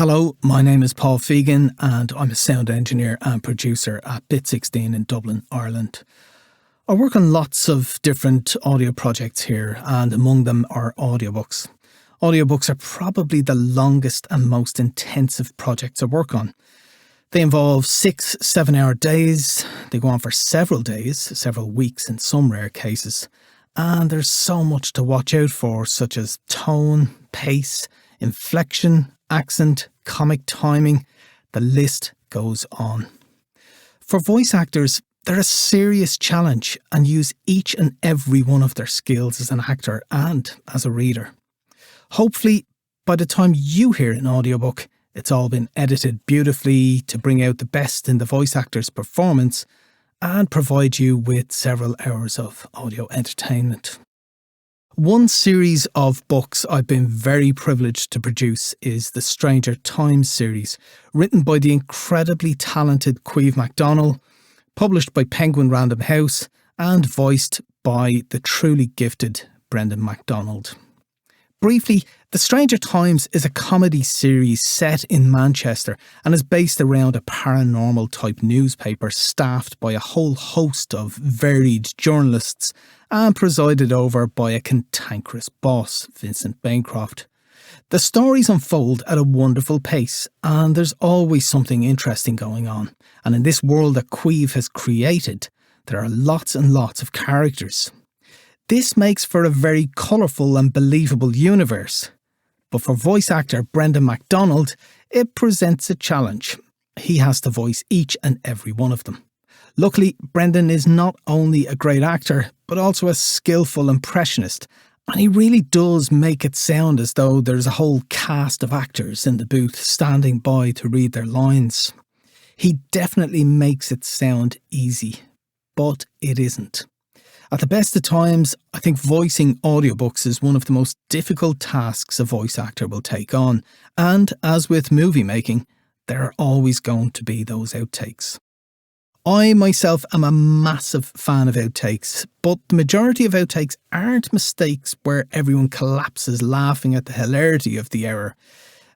Hello, my name is Paul Fegan and I'm a sound engineer and producer at bitsixteen in Dublin, Ireland. I work on lots of different audio projects here, and among them are audiobooks. Audiobooks are probably the longest and most intensive projects I work on. They involve 6-7 hour days. They go on for several days, several weeks in some rare cases. And there's so much to watch out for, such as tone, pace, inflection, accent, comic timing. The list goes on. For voice actors, they're a serious challenge and use each and every one of their skills as an actor and as a reader. Hopefully, by the time you hear an audiobook, it's all been edited beautifully to bring out the best in the voice actor's performance and provide you with several hours of audio entertainment. One series of books I've been very privileged to produce is the Stranger Times series, written by the incredibly talented Caimh McDonnell, published by Penguin Random House, and voiced by the truly gifted Brendan McDonald. Briefly, The Stranger Times is a comedy series set in Manchester and is based around a paranormal type newspaper staffed by a whole host of varied journalists and presided over by a cantankerous boss, Vincent Bancroft. The stories unfold at a wonderful pace and there's always something interesting going on. And in this world that Caimh has created, there are lots and lots of characters. This makes for a very colourful and believable universe. But for voice actor Brendan McDonald, it presents a challenge. He has to voice each and every one of them. Luckily, Brendan is not only a great actor, but also a skillful impressionist, and he really does make it sound as though there's a whole cast of actors in the booth standing by to read their lines. He definitely makes it sound easy, but it isn't. At the best of times, I think voicing audiobooks is one of the most difficult tasks a voice actor will take on, and as with movie making, there are always going to be those outtakes. I myself am a massive fan of outtakes, but the majority of outtakes aren't mistakes where everyone collapses laughing at the hilarity of the error.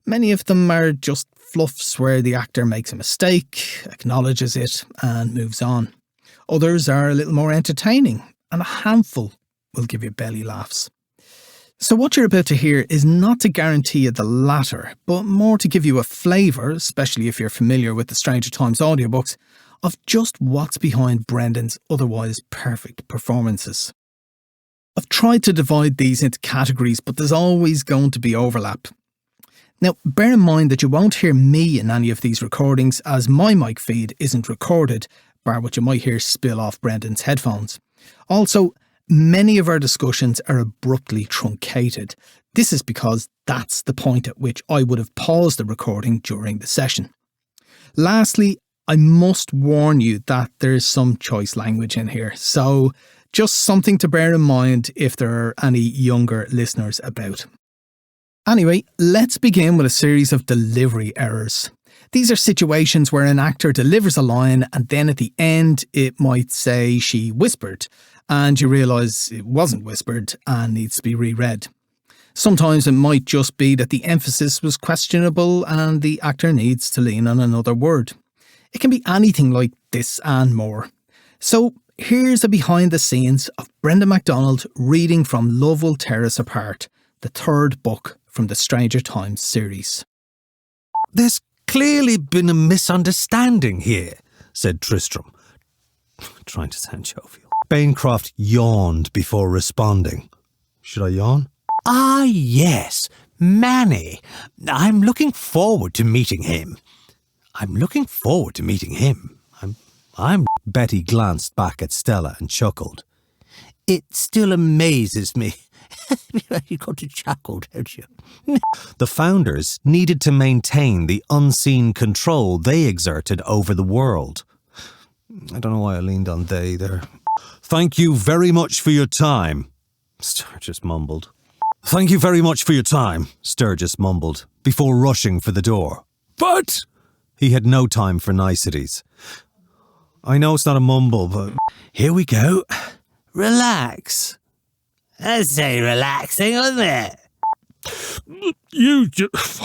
Many of them are just fluffs where the actor makes a mistake, acknowledges it, and moves on. Others are a little more entertaining, and a handful will give you belly laughs. So what you're about to hear is not to guarantee you the latter, but more to give you a flavour, especially if you're familiar with the Stranger Times audiobooks, of just what's behind Brendan's otherwise perfect performances. I've tried to divide these into categories, but there's always going to be overlap. Now, bear in mind that you won't hear me in any of these recordings as my mic feed isn't recorded, bar what you might hear spill off Brendan's headphones. Also, many of our discussions are abruptly truncated. This is because that's the point at which I would have paused the recording during the session. Lastly, I must warn you that there's some choice language in here, so just something to bear in mind if there are any younger listeners about. Anyway, let's begin with a series of delivery errors. These are situations where an actor delivers a line and then at the end it might say she whispered and you realise it wasn't whispered and needs to be reread. Sometimes it might just be that the emphasis was questionable and the actor needs to lean on another word. It can be anything like this and more. So here's a behind the scenes of Brendan McDonald reading from Love Will Tear Us Apart, the third book from the Stranger Times series. "There's clearly been a misunderstanding here," said Tristram, trying to sound jovial. Bancroft yawned before responding. "Should I yawn?" "Ah, yes, Manny. I'm looking forward to meeting him. Betty glanced back at Stella and chuckled. "It still amazes me." You got to chuckle, don't you? The founders needed to maintain the unseen control they exerted over the world. I don't know why I leaned on they there. "Thank you very much for your time," Sturgis mumbled. "Thank you very much for your time," Sturgis mumbled, before rushing for the door. "But—" He had no time for niceties. "I know it's not a mumble, but—" "Here we go. Relax. That's very relaxing, isn't it?" You just...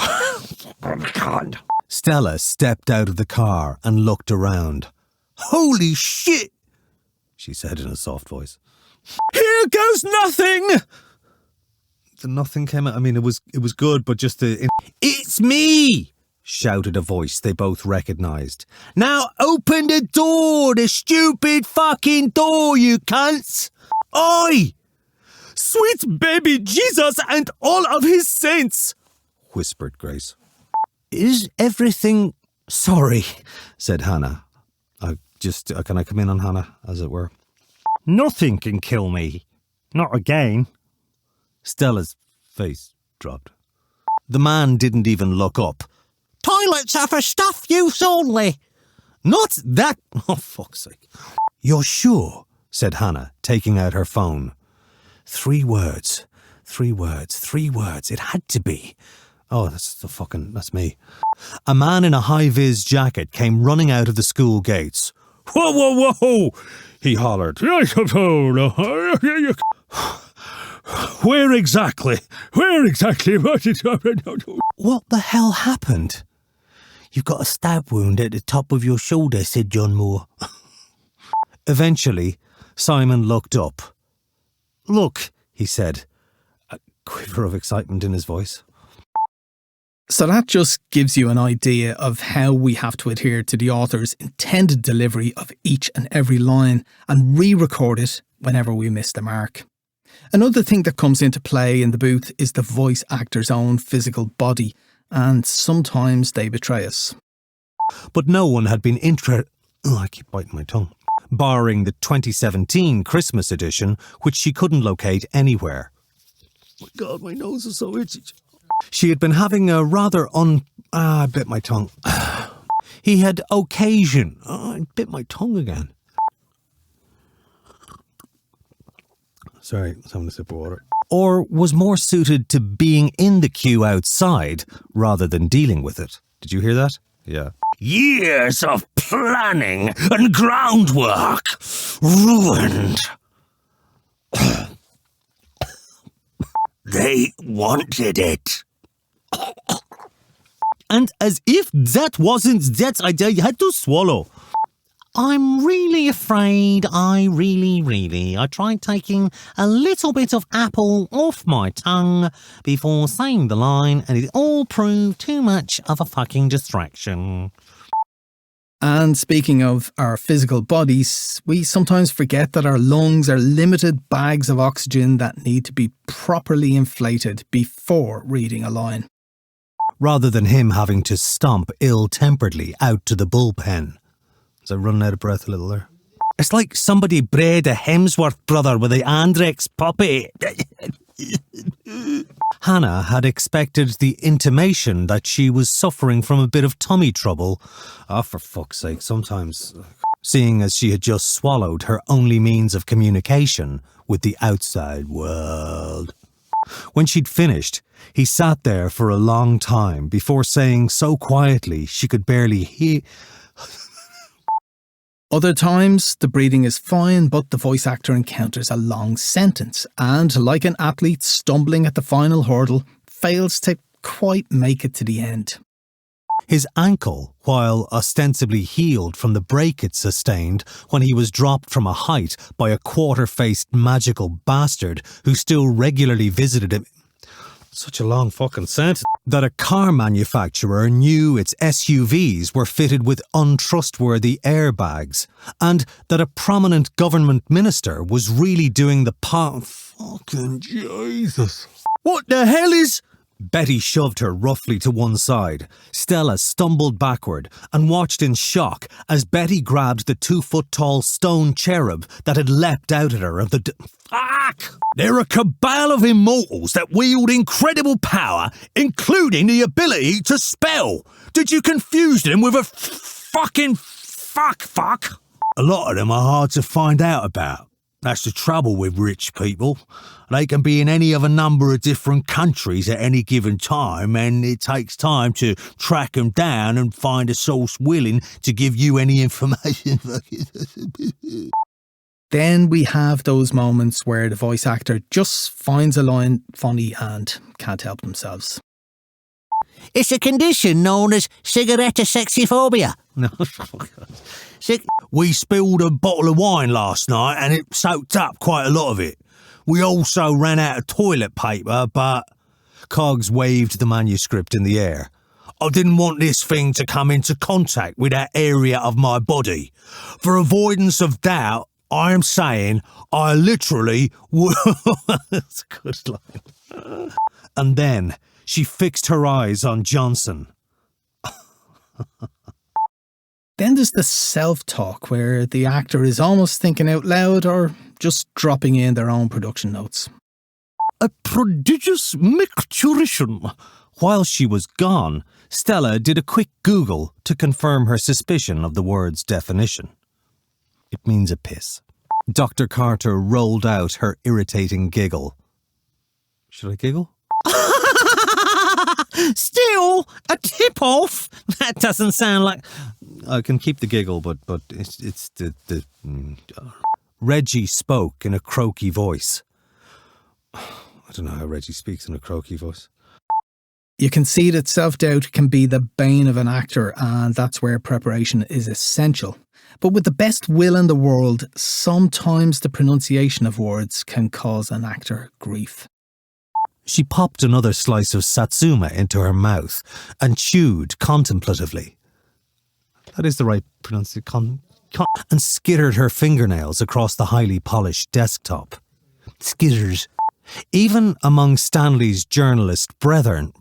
I can't. Stella stepped out of the car and looked around. Holy shit, she said in a soft voice. Here goes nothing! The nothing came out. I mean, it was good, but just the... It's me! Shouted a voice they both recognised. Now open the door, the stupid fucking door, you cunts! Oi! Sweet baby Jesus and all of his saints! Whispered Grace. Is everything... Sorry, said Hannah. Can I come in on Hannah, as it were? Nothing can kill me. Not again. Stella's face dropped. The man didn't even look up. Toilets are for stuff use only. Not that... Oh, fuck's sake. You're sure? Said Hannah, taking out her phone. 3 words. 3 words. 3 words. It had to be. Oh, that's me. A man in a high-vis jacket came running out of the school gates. Whoa, whoa, whoa! He hollered. Where exactly? Where exactly? What the hell happened? You've got a stab wound at the top of your shoulder, said John Moore. Eventually, Simon looked up. Look, he said, a quiver of excitement in his voice. So that just gives you an idea of how we have to adhere to the author's intended delivery of each and every line and re-record it whenever we miss the mark. Another thing that comes into play in the booth is the voice actor's own physical body, and sometimes they betray us. But no one had been I keep biting my tongue. Barring the 2017 Christmas edition, which she couldn't locate anywhere. Oh my God, my nose is so itchy. She had been having a rather I bit my tongue. He had occasion. I bit my tongue again. Sorry, I was having a sip of water. Or was more suited to being in the queue outside rather than dealing with it. Did you hear that? Yeah. Years of planning and groundwork ruined. They wanted it. And as if that wasn't that idea you had to swallow. I'm really afraid I tried taking a little bit of apple off my tongue before saying the line, and it all proved too much of a fucking distraction. And speaking of our physical bodies, we sometimes forget that our lungs are limited bags of oxygen that need to be properly inflated before reading a line. Rather than him having to stomp ill-temperedly out to the bullpen. Was I running out of breath a little there? It's like somebody bred a Hemsworth brother with the Andrex puppy. Hannah had expected the intimation that she was suffering from a bit of tummy trouble. Oh, for fuck's sake, sometimes. Seeing as she had just swallowed her only means of communication with the outside world. When she'd finished, he sat there for a long time before saying so quietly she could barely hear. Other times, the breathing is fine, but the voice actor encounters a long sentence and, like an athlete stumbling at the final hurdle, fails to quite make it to the end. His ankle, while ostensibly healed from the break it sustained when he was dropped from a height by a quarter-faced magical bastard who still regularly visited him. Such a long fucking sentence. That a car manufacturer knew its SUVs were fitted with untrustworthy airbags, and that a prominent government minister was really doing the fucking Jesus. What the hell is... Betty shoved her roughly to one side. Stella stumbled backward and watched in shock as Betty grabbed the 2-foot-tall stone cherub that had leapt out at her of the... Fuck! They're a cabal of immortals that wield incredible power, including the ability to spell. Did you confuse them with a fucking fuck? A lot of them are hard to find out about. That's the trouble with rich people. They can be in any of a number of different countries at any given time, and it takes time to track them down and find a source willing to give you any information. Then we have those moments where the voice actor just finds a line funny and can't help themselves. It's a condition known as cigarette sexyphobia. No, We spilled a bottle of wine last night and it soaked up quite a lot of it. We also ran out of toilet paper, but... Coggs waved the manuscript in the air. I didn't want this thing to come into contact with that area of my body. For avoidance of doubt, I am saying I literally... That's a good line. And then she fixed her eyes on Johnson. Then there's the self-talk where the actor is almost thinking out loud or just dropping in their own production notes. A prodigious micturition. While she was gone, Stella did a quick Google to confirm her suspicion of the word's definition. It means a piss. Dr. Carter rolled out her irritating giggle. Should I giggle? Still a tip-off? That doesn't sound like... I can keep the giggle, but it's the Reggie spoke in a croaky voice. I don't know how Reggie speaks in a croaky voice. You can see that self-doubt can be the bane of an actor, and that's where preparation is essential. But with the best will in the world, sometimes the pronunciation of words can cause an actor grief. She popped another slice of satsuma into her mouth and chewed contemplatively. That is the right pronunciation. And skittered her fingernails across the highly polished desktop. Skitters. Even among Stanley's journalist brethren.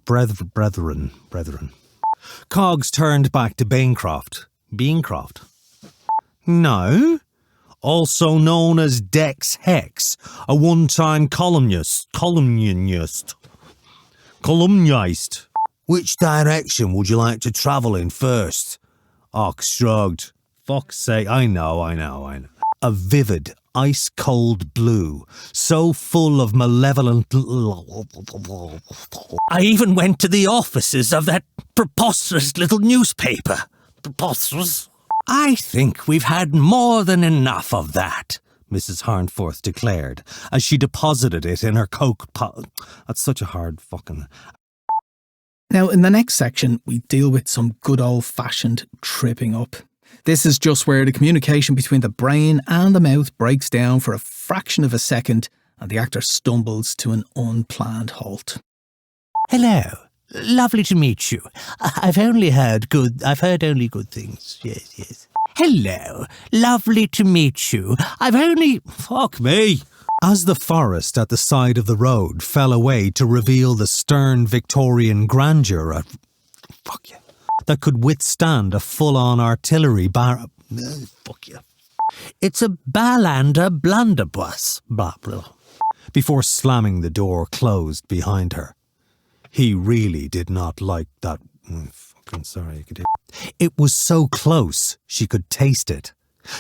Coggs turned back to Bancroft. Beancroft? No. Also known as Dex Hex, a one-time columnist. Which direction would you like to travel in first? Ox shrugged. Fuck's sake, I know. A vivid, ice-cold blue, so full of malevolent... I even went to the offices of that preposterous little newspaper. Preposterous? I think we've had more than enough of that, Mrs. Harnforth declared, as she deposited it in her coke pot. That's such a hard fucking... Now, in the next section, we deal with some good old-fashioned tripping up. This is just where the communication between the brain and the mouth breaks down for a fraction of a second and the actor stumbles to an unplanned halt. Hello. Lovely to meet you. I've only heard good things. Yes. Hello. Lovely to meet you. Fuck me. As the forest at the side of the road fell away to reveal the stern Victorian grandeur of... Fuck you. That could withstand a full-on artillery fuck you. It's a Ballander blunderbuss. Blah, blah. Before slamming the door closed behind her. He really did not like that... fucking sorry. It was so close, she could taste it.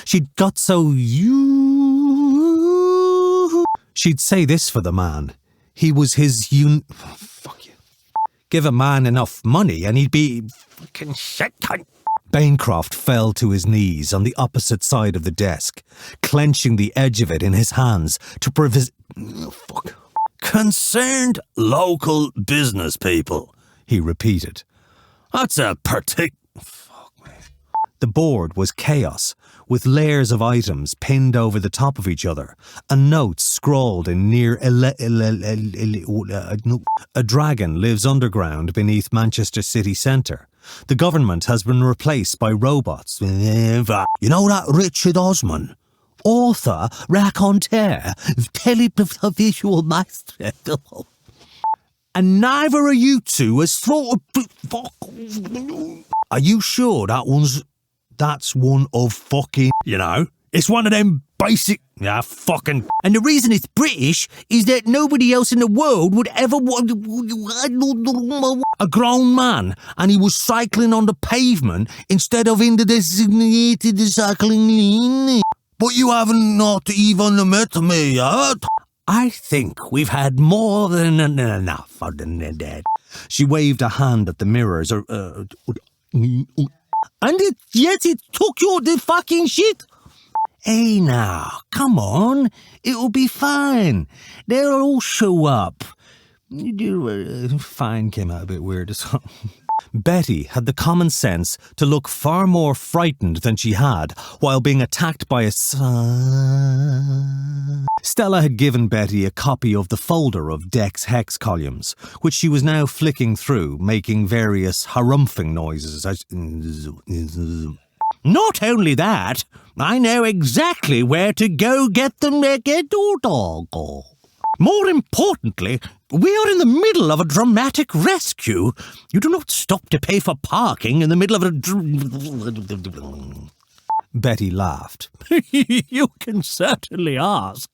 She'd got so... She'd say this for the man. He was his fuck you. Give a man enough money and he'd be... fucking shit cunt. Bancroft fell to his knees on the opposite side of the desk, clenching the edge of it in his hands to prevent... fuck. Concerned local business people, he repeated. That's a Fuck me. The board was chaos, with layers of items pinned over the top of each other, and notes scrawled in near... A dragon lives underground beneath Manchester city centre. The government has been replaced by robots. You know that Richard Osman? Author, raconteur, televisual maestro. And neither of you two has thought of... Are you sure that's one of fucking... You know, it's one of them basic... Yeah, fucking... And the reason it's British is that nobody else in the world would ever... A grown man, and he was cycling on the pavement instead of in the designated cycling lane. But you haven't not even met me yet. I think we've had more than enough of that. She waved a hand at the mirrors. And yet it took you the fucking shit. Hey now, come on. It'll be fine. They'll all show up. Fine came out a bit weird as well. Betty had the common sense to look far more frightened than she had while being attacked by a Stella had given Betty a copy of the folder of Dex hex columns, which she was now flicking through, making various harumphing noises. Not only that, I know exactly where to go get them dog. More importantly, we are in the middle of a dramatic rescue. You do not stop to pay for parking in the middle of a... Betty laughed. You can certainly ask.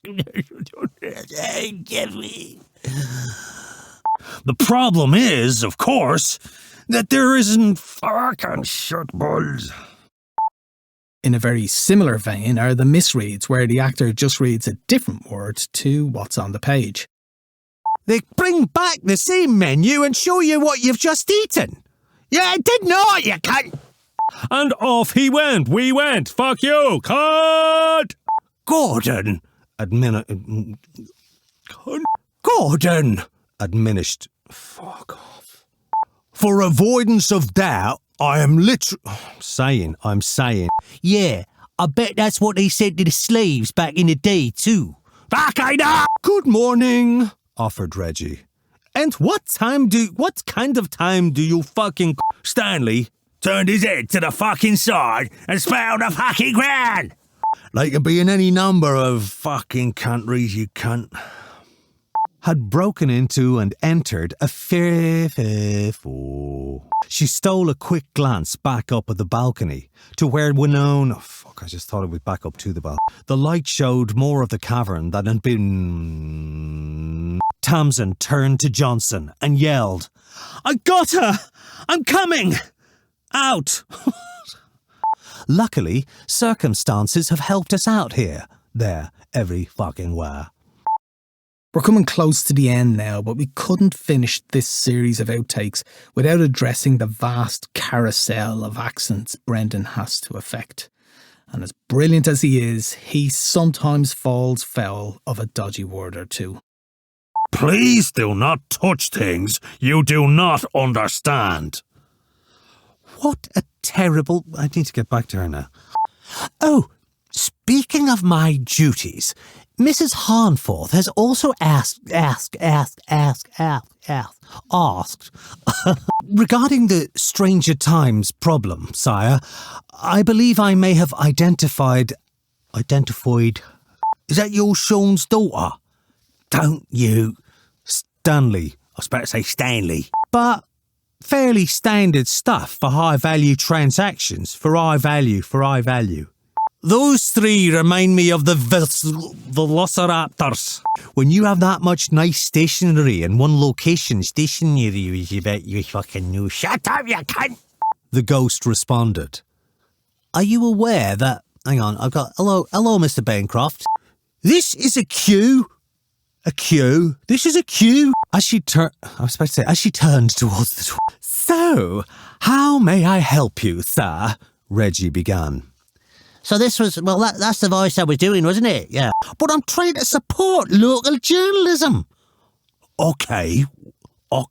The problem is, of course, that there isn't fucking shitballs. In a very similar vein are the misreads, where the actor just reads a different word to what's on the page. They bring back the same menu and show you what you've just eaten. Yeah, I did not, you cunt. And off he went. We went. Fuck you. Cut! Gordon, Gordon, admonished. Fuck off. For avoidance of doubt, I'm saying. Yeah, I bet that's what they said to the slaves back in the day, too. Fuck, I know! Good morning, offered Reggie. And what kind of time do you fucking... Stanley turned his head to the fucking side and spelled the fucking grand. Like it be in any number of fucking countries, you cunt. Had broken into and entered a She stole a quick glance back up at the balcony to where Winona... I just thought it would back up to the balcony. The light showed more of the cavern than had been... Tamsin turned to Johnson and yelled, I got her! I'm coming! Out! Luckily, circumstances have helped us out here, there, every fucking where. We're coming close to the end now, but we couldn't finish this series of outtakes without addressing the vast carousel of accents Brendan has to effect. And as brilliant as he is, he sometimes falls foul of a dodgy word or two. Please do not touch things you do not understand. What a terrible... I need to get back to her now. Oh, speaking of my duties, Mrs. Harnforth has also asked regarding the Stranger Times problem, sire. I believe I may have identified... Is that your Sean's daughter? Don't you... Stanley. I was about to say Stanley. But fairly standard stuff for high-value transactions. For high value. Those three remind me of the velociraptors. When you have that much nice stationery in one location, you bet you fucking knew. Shut up, you cunt! The ghost responded. Are you aware that... Hang on, I've got... Hello, Mr. Bancroft. This is a queue. A queue? This is a queue? As she turned towards the door. So, how may I help you, sir? Reggie began. So this was, well, that's the voice I was doing, wasn't it? Yeah. But I'm trying to support local journalism. Okay. Oh,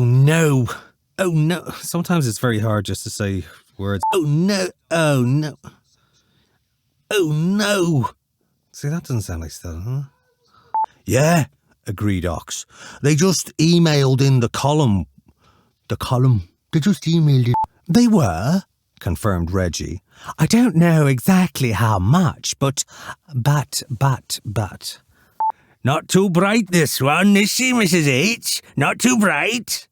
no. Sometimes it's very hard just to say words. Oh, no. See, that doesn't sound like Stella, huh? Yeah, agreed Ox. They just emailed in the column. They just emailed it. They were, confirmed Reggie. I don't know exactly how much, but. Not too bright, this one, is she, Mrs. H? Not too bright?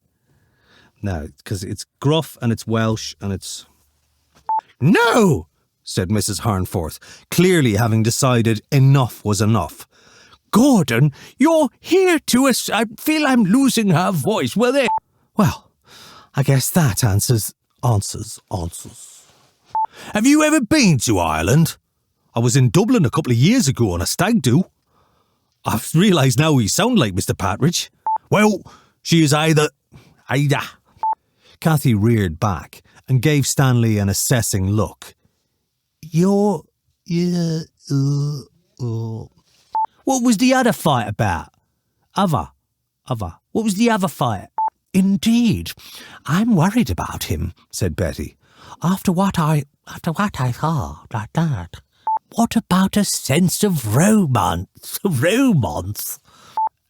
No, because it's gruff and it's Welsh and it's... No, said Mrs. Harnforth, clearly having decided enough was enough. Gordon, you're here to us. I feel I'm losing her voice. Well, I guess that answers. Have you ever been to Ireland? I was in Dublin a couple of years ago on a stag do. I've realised now you sound like Mr. Partridge. Well, she is either. Kathy reared back and gave Stanley an assessing look. What was the other fight about? What was the other fight? Indeed, I'm worried about him, said Betty. After what I thought like that. What about a sense of romance? Romance?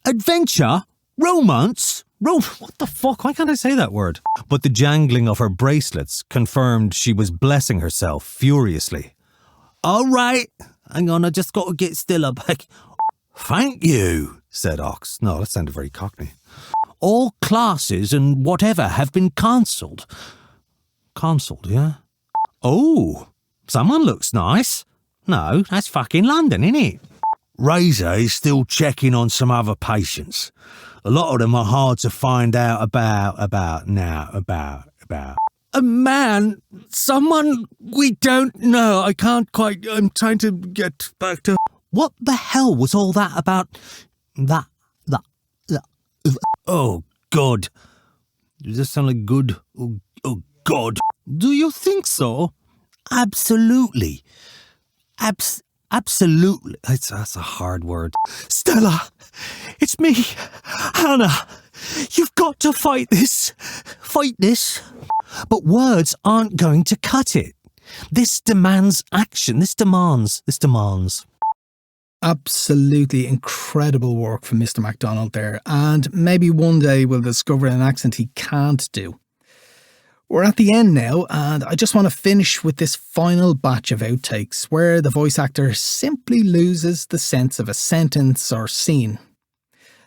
Adventure? Romance? What the fuck? Why can't I say that word? But the jangling of her bracelets confirmed she was blessing herself furiously. All right, hang on, I just got to get still up. Thank you, said Ox. No, that sounded very cockney. All classes and whatever have been cancelled. Cancelled, yeah? Oh, someone looks nice. No, that's fucking London, innit? Razor is still checking on some other patients. A lot of them are hard to find out about. A man? Someone we don't know. I can't quite... I'm trying to get back to... What the hell was all that about... That... Oh, God. Does this sound like good? Oh, God. Do you think so? Absolutely. Absolutely. That's a hard word. Stella, it's me, Hannah. You've got to fight this. Fight this. But words aren't going to cut it. This demands action. This demands. Absolutely incredible work from Mr. McDonald there, and maybe one day we'll discover an accent he can't do. We're at the end now, and I just want to finish with this final batch of outtakes where the voice actor simply loses the sense of a sentence or scene.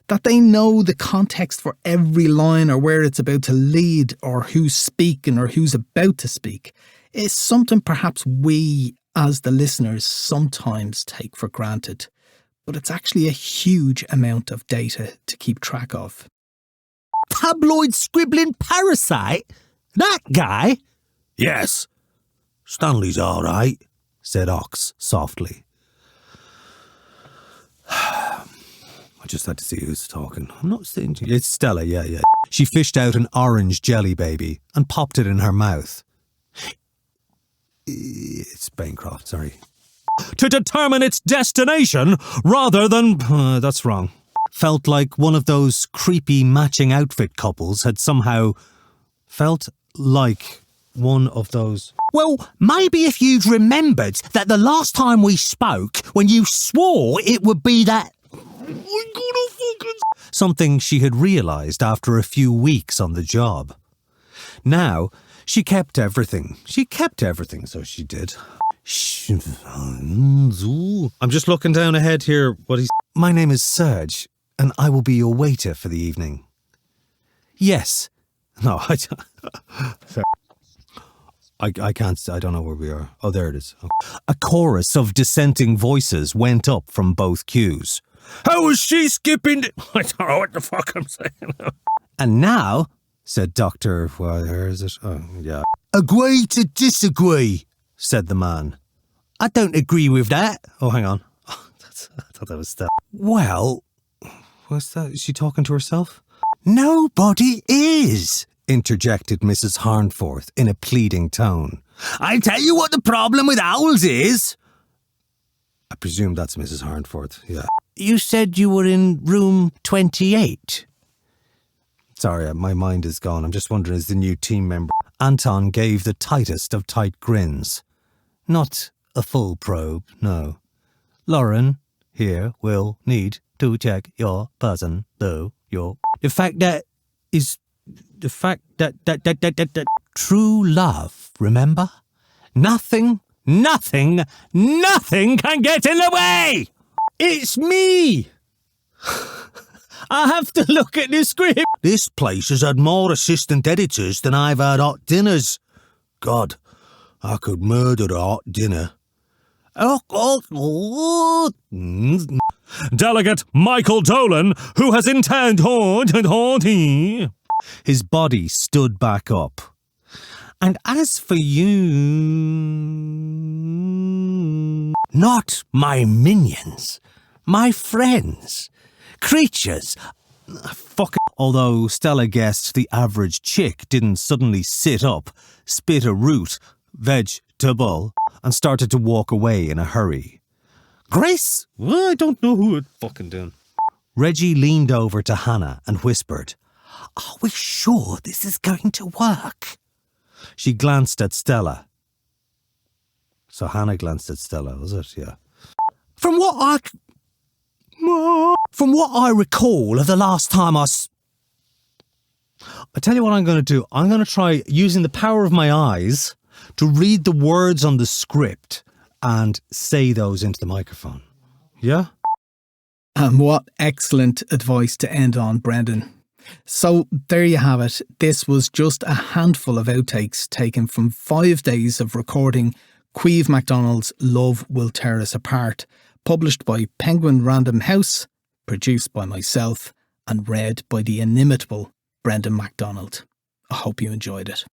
That they know the context for every line or where it's about to lead or who's speaking or who's about to speak is something perhaps we, as the listeners, sometimes take for granted. But it's actually a huge amount of data to keep track of. Tabloid scribbling parasite? That guy? Yes. Stanley's all right, said Ox softly. I just had to see who's talking. I'm not saying... It's Stella, yeah. She fished out an orange jelly baby and popped it in her mouth. It's Bancroft, sorry. To determine its destination rather than... that's wrong. Felt like one of those creepy matching outfit couples had somehow... Felt like one of those... Well, maybe if you'd remembered that the last time we spoke, when you swore it would be that... Something she had realised after a few weeks on the job. Now, she kept everything. So she did. I'm just looking down ahead here. My name is Serge, and I will be your waiter for the evening. Yes. No, I can't. I don't know where we are. Oh, there it is. Okay. A chorus of dissenting voices went up from both queues. How is she skipping? I don't know what the fuck I'm saying. And now, said Dr. Where is it? Oh, yeah. Agree to disagree, said the man. I don't agree with that. Oh, hang on. I thought that was stuff. Well, what's that? Is she talking to herself? Nobody is, interjected Mrs. Harnforth in a pleading tone. I'll tell you what the problem with owls is. I presume that's Mrs. Harnforth, yeah. You said you were in room 28. Sorry, my mind is gone. I'm just wondering, as the new team member... Anton gave the tightest of tight grins. Not a full probe, no. Lauren, here, will need to check your person, though, your... The fact that... True love, remember? Nothing can get in the way! It's me! I have to look at the script. This place has had more assistant editors than I've had hot dinners. God, I could murder a hot dinner. Delegate Michael Dolan, who has intended... His body stood back up. And as for you... Not my minions, my friends, creatures Fuck. Although Stella guessed the average chick didn't suddenly sit up, spit a root, vegetable, and started to walk away in a hurry. Grace? Well, I don't know who it fucking doing. Reggie leaned over to Hannah and whispered, "Are we sure this is going to work?" She glanced at Stella. So Hannah glanced at Stella, was it? Yeah. From what I recall of the last time I tell you what I'm going to do. I'm going to try using the power of my eyes to read the words on the script and say those into the microphone. Yeah? And what excellent advice to end on, Brendan. So there you have it. This was just a handful of outtakes taken from 5 days of recording Caimh McDonald's Love Will Tear Us Apart, published by Penguin Random House, produced by myself, and read by the inimitable Brendan McDonald. I hope you enjoyed it.